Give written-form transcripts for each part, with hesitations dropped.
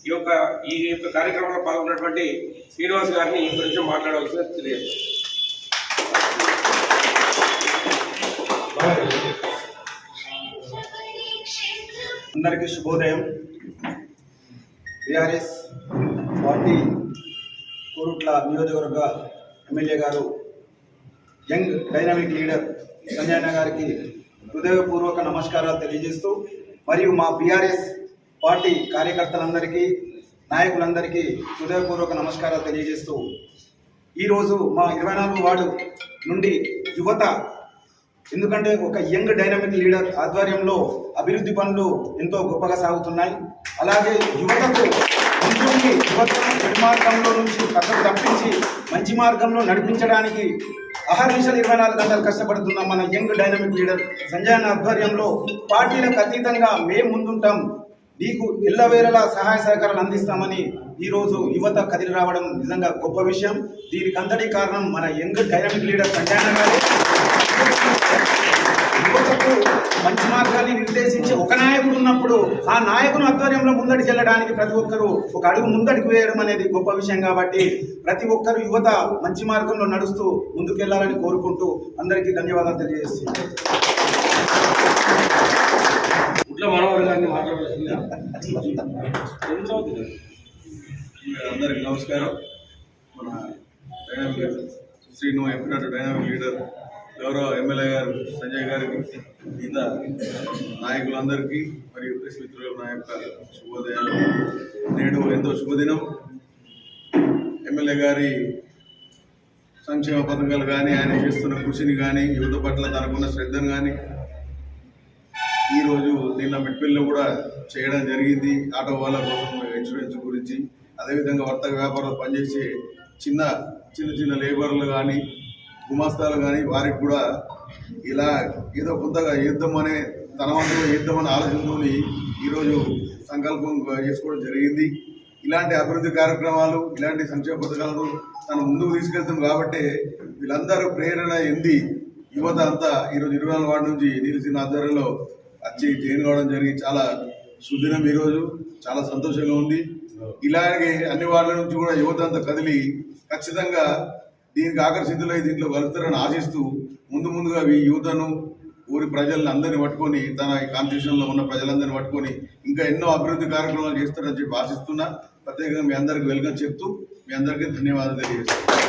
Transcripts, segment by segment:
ఈ యొక్క కార్యక్రమంలో పాల్గొన్నటువంటి శ్రీనివాస్ గారిని గురించి మాట్లాడవలసిన తెలియదు. అందరికీ శుభోదయం. బీఆర్ఎస్ పార్టీ కోరుట్ల నియోజకవర్గ ఎమ్మెల్యే గారు యంగ్ డైనమిక్ లీడర్ సంజయ్ గారికి హృదయపూర్వక నమస్కారాలు తెలియజేస్తూ, మరియు మా బీఆర్ఎస్ పార్టీ కార్యకర్తలందరికీ నాయకులందరికీ హృదయపూర్వక నమస్కారాలు తెలియజేస్తూ, ఈరోజు మా 24 వార్డు నుండి యువత, ఎందుకంటే ఒక యంగ్ డైనమిక్ లీడర్ ఆధ్వర్యంలో అభివృద్ధి పనులు ఎంతో గొప్పగా సాగుతున్నాయి. అలాగే యువతకు యువతను చెడు మార్గంలో నుంచి పక్కకు తప్పించి మంచి మార్గంలో నడిపించడానికి అహర్నిశలు 24 గంటలు కష్టపడుతున్న మన యంగ్ డైనమిక్ లీడర్ సంజయ్ ఆధ్వర్యంలో పార్టీలకు అతీతంగా మేము ముందుంటాం, నీకు ఎల్లవేళలా సహాయ సహకారాలు అందిస్తామని ఈరోజు యువత కదిలి రావడం నిజంగా గొప్ప విషయం. దీనికి అంతటి కారణం మన యంగ్ డైనమిక్ లీడర్ సంజయ్ గారు. యువతకు మంచి మార్గాన్ని నిర్దేశించి ఒక నాయకుడు ఉన్నప్పుడు ఆ నాయకుని ఆధ్వర్యంలో ముందడికి వెళ్ళడానికి ప్రతి ఒక్కరూ ఒక అడుగు ముందడికి వేయడం అనేది గొప్ప విషయం. కాబట్టి ప్రతి ఒక్కరు యువత మంచి మార్గంలో నడుస్తూ ముందుకెళ్లాలని కోరుకుంటూ అందరికీ ధన్యవాదాలు తెలియజేస్తున్నాను. మనోహర్ గారిని మాట్లాడాల్సిందిగా. అందరికి నమస్కారం. మన డైనమిక్ శ్రీను చెప్పినట్టు డైనమిక్ లీడర్ గౌరవ ఎమ్మెల్యే గారు సంజయ్ గారికి, మిగతా నాయకులందరికీ మరియు ప్రెస్ మిత్రుల నా యొక్క శుభోదయాలు. నేడు ఎంతో శుభదినం. ఎమ్మెల్యే గారి సంక్షేమ పథకాలు కానీ, ఆయన చేస్తున్న కృషిని కానీ, యువత పట్ల తనకున్న శ్రద్ధను కానీ ఈరోజు నిన్న మెట్పల్లిలో కూడా చేయడం జరిగింది. ఆటో వాళ్ళ కోసం ఇన్సూరెన్స్ గురించి, అదేవిధంగా వర్తక వ్యాపారాలు పనిచేసే చిన్న చిన్న లేబర్లు కానీ, గుమాస్తాలు కానీ, వారికి కూడా ఇలా ఏదో కొత్తగా చేద్దామనే తన వంతుగా చేద్దామనే ఆలోచనతో ఈరోజు సంకల్పం చేసుకోవడం జరిగింది. ఇలాంటి అభివృద్ధి కార్యక్రమాలు, ఇలాంటి సంక్షేమ పథకాలను తను ముందుకు తీసుకెళ్తాం కాబట్టి వీళ్ళందరూ ప్రేరణ ఎంది యువత అంతా ఈరోజు 24 వార్డు నుంచి నిలిచిన ఆధ్వర్యంలో వచ్చి జైన్ కావడం జరిగి చాలా సుదినం. ఈరోజు చాలా సంతోషంగా ఉంది. ఇలాగే అన్ని వార్డుల నుంచి కూడా యువత అంతా కదిలి ఖచ్చితంగా దీనికి ఆకర్షితులై దీంట్లో కలుస్తారని ఆశిస్తూ ముందుగా ఈ యువతను, ఊరి ప్రజలను అందరినీ పట్టుకొని, తన ఈ కాన్స్టిట్యూషన్లో ఉన్న ప్రజలందరినీ పట్టుకొని ఇంకా ఎన్నో అభివృద్ధి కార్యక్రమాలు చేస్తారని చెప్పి ఆశిస్తున్నా. ప్రత్యేకంగా మీ అందరికీ వెల్కమ్ చెప్తూ మీ అందరికీ ధన్యవాదాలు తెలియజేస్తున్నాను.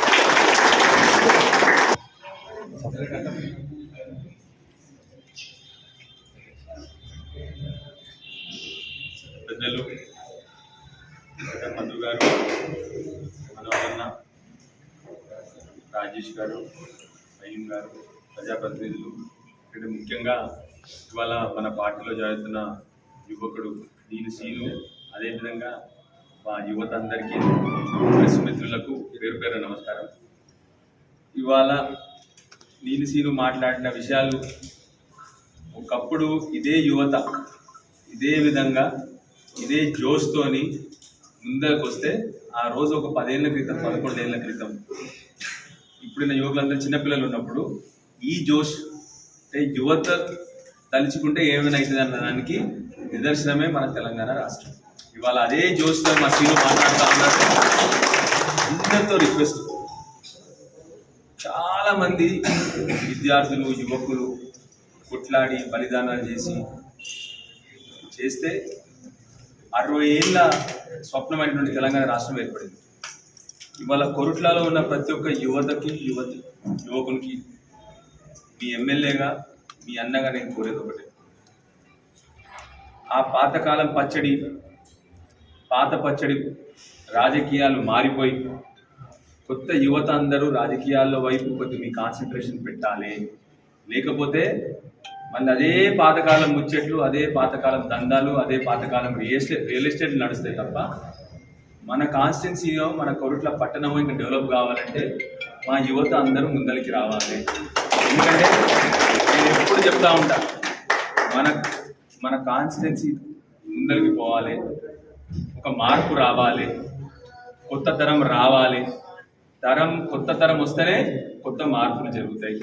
పెద్దలు మంత్రి గారు, మనోహరన్న, రాజేష్ గారు, రహీం గారు, ప్రజాప్రతినిధులు, ఇక్కడ ముఖ్యంగా ఇవాళ మన పార్టీలో జరుగుతున్న యువకుడు దీని సీను, అదేవిధంగా మా యువత అందరికీ, ప్రెస్ మిత్రులకు పేరు పేరు నమస్కారం. ఇవాళ నీలి సీను మాట్లాడిన విషయాలు ఒకప్పుడు ఇదే యువత ఇదే విధంగా ఇదే జోష్తోని ముందరకు వస్తే ఆ రోజు ఒక 10 ఏళ్ల క్రితం, 11 ఏళ్ల క్రితం, ఇప్పుడున్న యువకులందరూ చిన్నపిల్లలు ఉన్నప్పుడు ఈ జోష్ అంటే యువత తలుచుకుంటే ఏమైనా అవుతుంది అన్నదానికి నిదర్శనమే మన తెలంగాణ రాష్ట్రం. ఇవాళ అదే జోష్తో మా సీను మాట్లాడుతూ ఉన్నారు. అందరితో రిక్వెస్ట్, చాలామంది విద్యార్థులు, యువకులు కొట్లాడి బలిదానాలు చేస్తే 60 ఏళ్ళ స్వప్నమైనటువంటి తెలంగాణ రాష్ట్రం ఏర్పడింది. ఇవాళ కొరుట్లలో ఉన్న ప్రతి ఒక్క యువకునికి మీ ఎమ్మెల్యేగా, మీ అన్నగా నేను కోరేది ఒకటే, ఆ పాతకాలం పాత పచ్చడి రాజకీయాలు మారిపోయి కొత్త యువత అందరూ రాజకీయాల్లో వైపు కొద్ది మీ కాన్సన్ట్రేషన్ పెట్టాలి. లేకపోతే మళ్ళీ అదే పాతకాలం ముచ్చట్లు, అదే పాతకాలం దందాలు, అదే పాతకాలం రియల్ ఎస్టేట్ నడుస్తాయి తప్ప మన కాన్స్టిట్యున్సీలో, మన కొరుట్ల పట్టణం ఇంకా డెవలప్ కావాలంటే మా యువత అందరూ ముందరికి రావాలి. ఎందుకంటే నేను ఎప్పుడు చెప్తా ఉంటా, మన కాన్స్టిట్యున్సీ ముందరికి పోవాలి, ఒక మార్పు రావాలి, కొత్త తరం రావాలి. కొత్త తరం వస్తేనే కొత్త మార్పులు జరుగుతాయి.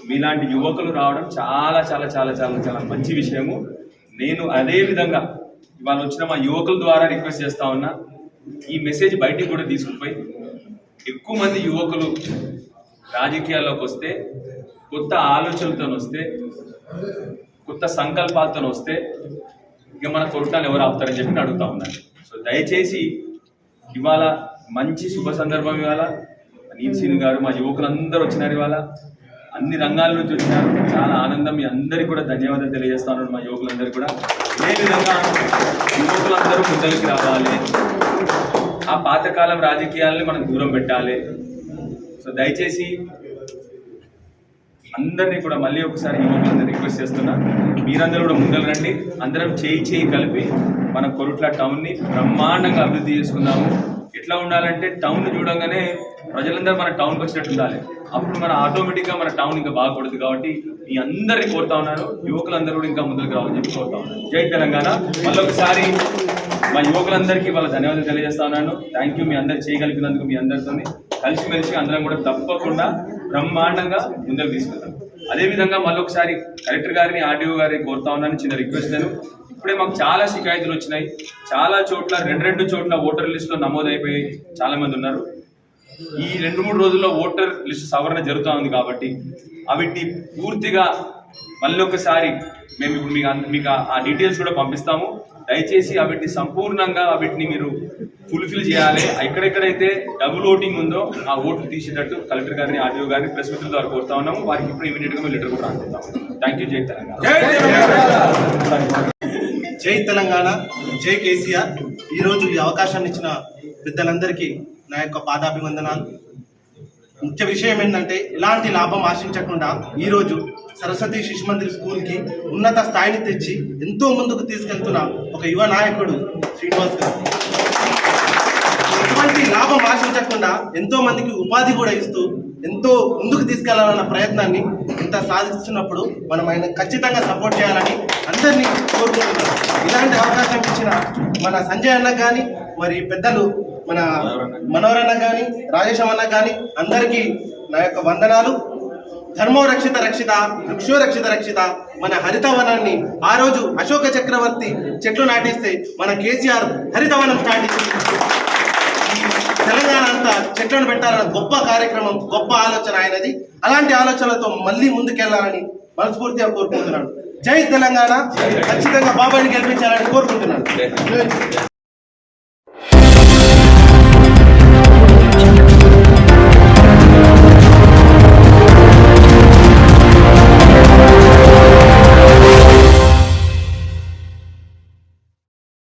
మీలాంటి యువకులు రావడం చాలా చాలా చాలా చాలా చాలా మంచి విషయము. నేను అదే విధంగా ఇవాళ వచ్చిన మా యువకుల ద్వారా రిక్వెస్ట్ చేస్తా ఉన్నా, ఈ మెసేజ్ బయటికి కూడా తీసుకుపోయి ఎక్కువ మంది యువకులు రాజకీయాల్లోకి వస్తే, కొత్త ఆలోచనలతో వస్తే, కొత్త సంకల్పాలతో వస్తే ఇక మన కొరటాన్ని ఎవరు ఆపుతారని చెప్పి అడుగుతా ఉన్నాను. సో దయచేసి ఇవాళ మంచి శుభ సందర్భం, ఇవాళ నీల్ సీను గారు మా యువకులందరూ వచ్చినారు, ఇవాళ అన్ని రంగాల నుంచి వచ్చినారు. చాలా ఆనందం, మీ అందరికీ కూడా ధన్యవాదాలు తెలియజేస్తా ఉన్నాను. మా యువకులందరికీ కూడా ఇదే విధంగా యువకులందరూ ముందరికి రావాలి, ఆ పాతకాలం రాజకీయాలని మనం దూరం పెట్టాలి. సో దయచేసి అందరినీ కూడా మళ్ళీ ఒకసారి యువకులందరూ రిక్వెస్ట్ చేస్తున్నా, మీరందరూ కూడా ముందరు రండి, అందరం చేయి కలిపి మన కొరుట్ల టౌన్ని బ్రహ్మాండంగా అభివృద్ధి చేసుకుందాము. ఎట్లా ఉండాలంటే టౌన్ చూడంగానే ప్రజలందరూ మన టౌన్కి వచ్చినట్టు ఉండాలి, అప్పుడు మన ఆటోమేటిక్గా మన టౌన్ ఇంకా బాగుపడుతుంది. కాబట్టి మీ అందరినీ కోరుతా ఉన్నాను, యువకులందరూ కూడా ఇంకా ముందుకు రావాలని చెప్పి కోరుతా ఉన్నాను. జై తెలంగాణ. మళ్ళొకసారి మా యువకులందరికీ వాళ్ళ ధన్యవాదాలు తెలియజేస్తా ఉన్నాను. థ్యాంక్ యూ, మీ అందరు చేయగలిగినందుకు. మీ అందరితో కలిసిమెలిసి అందరం కూడా తప్పకుండా బ్రహ్మాండంగా ముందుకు తీసుకెళ్తాం. అదేవిధంగా మళ్ళొకసారి కలెక్టర్ గారిని, ఆర్డీఓ గారిని కోరుతా ఉన్నాను, చిన్న రిక్వెస్ట్. నేను ఇప్పుడే మాకు చాలా షికాయతులు వచ్చినాయి, చాలా చోట్ల రెండు చోట్ల ఓటర్ లిస్టులో నమోదైపోయి చాలా మంది ఉన్నారు. ఈ 2-3 రోజుల్లో ఓటర్ లిస్టు సవరణ జరుగుతూ ఉంది కాబట్టి అవిటిని పూర్తిగా మళ్ళీ ఒకసారి మేము ఇప్పుడు మీకు ఆ డీటెయిల్స్ కూడా పంపిస్తాము. దయచేసి అవిటిని సంపూర్ణంగా అవిటిని మీరు ఫుల్ఫిల్ చేయాలి. ఎక్కడెక్కడైతే డబుల్ ఓటింగ్ ఉందో ఆ ఓట్లు తీసేటట్టు కలెక్టర్ గారిని, ఆర్డీఓ గారిని ప్రెస్ మిత్రుల ద్వారా కోరుతా ఉన్నాము. వారికి ఇప్పుడు ఇమీడియట్గా మేము లెటర్ కూడా రాస్తాము. Thank you. జై తెలంగాణ. జై తెలంగాణ, జై కేసీఆర్. ఈరోజు ఈ అవకాశాన్ని ఇచ్చిన పెద్దలందరికీ నా యొక్క పాదాభివందనాలు. ముఖ్య విషయం ఏంటంటే, ఎలాంటి లాభం ఆశించకుండా ఈరోజు సరస్వతి శిశు మందిర్ స్కూల్కి ఉన్నత స్థాయిని తెచ్చి ఎంతో ముందుకు తీసుకెళ్తున్న ఒక యువ నాయకుడు శ్రీనివాస్ గారు. ఎటువంటి లాభం ఆశించకుండా ఎంతో మందికి ఉపాధి కూడా ఇస్తూ ఎంతో ముందుకు తీసుకెళ్లాలన్న ప్రయత్నాన్ని ఇంత సాధిస్తున్నప్పుడు మనం ఆయన ఖచ్చితంగా సపోర్ట్ చేయాలని అందరినీ కోరుకుంటున్నాను. ఇలాంటి అవకాశం ఇచ్చిన మన సంజయ్ అన్న కానీ, మరి పెద్దలు మన మనోహర్ అన్న కానీ, రాజేశం అన్న కానీ అందరికీ నా యొక్క వందనాలు. ధర్మో రక్షిత రక్షిత, వృక్షో రక్షిత రక్షిత. మన హరితవనాన్ని ఆ రోజు అశోక చక్రవర్తి చెట్లు నాటిస్తే మన కేసీఆర్ హరితవనం స్టార్ట్ చేసి తెలంగాణ అంతా చెట్లను పెట్టాలన్న గొప్ప కార్యక్రమం, గొప్ప ఆలోచన ఆయనది. అలాంటి ఆలోచనలతో మళ్ళీ ముందుకెళ్లాలని మనస్ఫూర్తిగా కోరుకుంటున్నాను. జై తెలంగాణ. ఖచ్చితంగా బాబాయిని గెలిపించాలని కోరుకుంటున్నాను.